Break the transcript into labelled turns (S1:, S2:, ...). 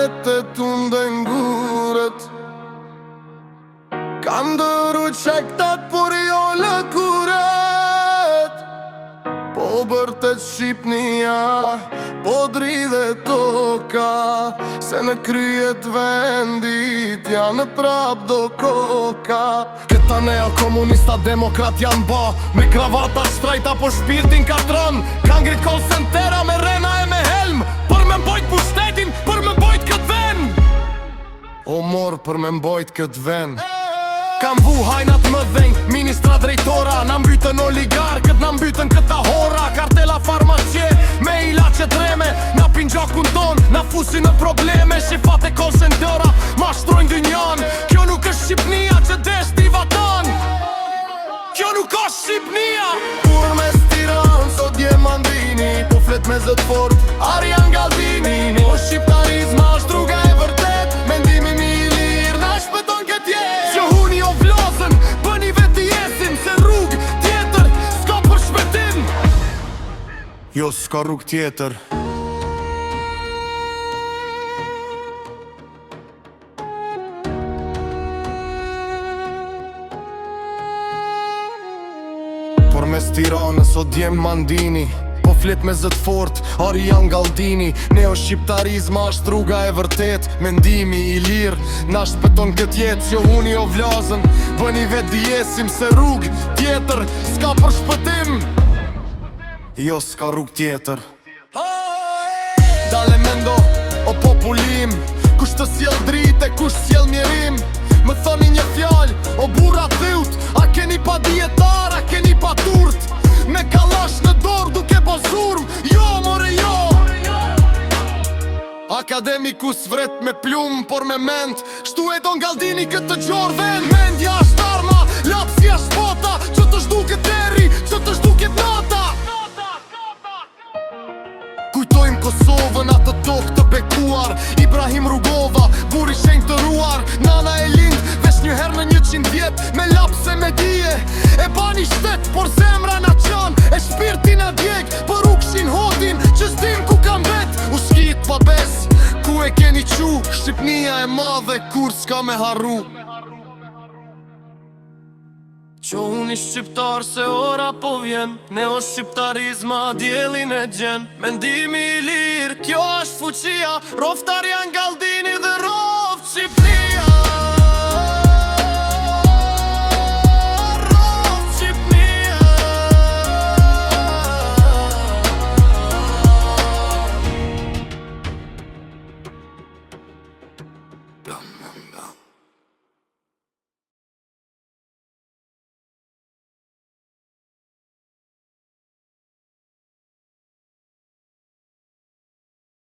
S1: vetet unë dhe ngurët. Kam dëru qektat por jo lëkuret. Po bërtet Shqipnia, po dridhe toka, se në kryet vendit janë prap do koka. Këta nea komunista demokrat janë ba, me kravata shtrajta po shpirtin katron. Kanë ngrit call centera me rena e me helm, për me mbojt pushtetin, për me mbojt këtë ven. O mor për me mbojt këtë ven. Kam vu hajnat më dhenj, ministra drejtora, na mbytën oligarkët, na mbytën këta hora. Kartela farmacie, me ilaçe dreme, na pin gjakun ton, na fusin në probleme. Shifat e call centera, ma shtrojnë dynjan. Kjo nuk është Shqipnia që desh t'i vatan. Kjo nuk është Shqipnia. Kur mes Tiran, sot je Mandini, po flet me zët fort, Arjan Galdini. Po shqiptarizma është rruga e vërtet, mendimi mi i lirë, na shpëton këtë jetë. Që huni o vlozën, bëni veti jesim, se rrug tjetër s'ka për shpëtim. Jo, s'ka rrug tjetër. Por mes Tiranës sot jem Mandini, po flet me zët fort, Arjan Galdini. Neo shqiptarizma është rruga e vërtet, mendimi i lirë, na shpëton këtë jetë. Jo huni o vlazën, bëni vet jesim, se rrug tjetër s'ka për shpëtim. Jo, s'ka rrug tjetër. Dale mendo, o populim, kush të sjell dritë e kush sjell mjerim. Më thoni një fjallë, o burra dhyut, a keni pa dietar, a keni pa turt. Me kalash në dorë duke po zurm, jo more jo. Akademikus vret me plum, por me ment, shtu e Don Galdini këtë gjorë ven. Mendja është arma, lapsia është bota, që të shduket deri, që të shduket nata. Kujtojmë Kosovën, atë tokë të bekuar, Ibrahim Rugova, buri shenjë të ruar. Nana e lind, vesh një herë në 100 vjet, me lapse me dije. E bani shtet, por zemra na qan, e shpirti na djeg, për ukshin hodin, që s'dim ku kam vet. Ushkit pa bes, ku e keni qu, Shqipnia e madhe, kur s'ka me harru. Që unë i shqiptar se ora po vjen, neo shqiptarizma djelin e gjen. Mendimi i lirë, kjo është fuqia, roft Arjan Galdini dhe roft Shqipnia. Roft Shqipnia. Blam, blam, blam.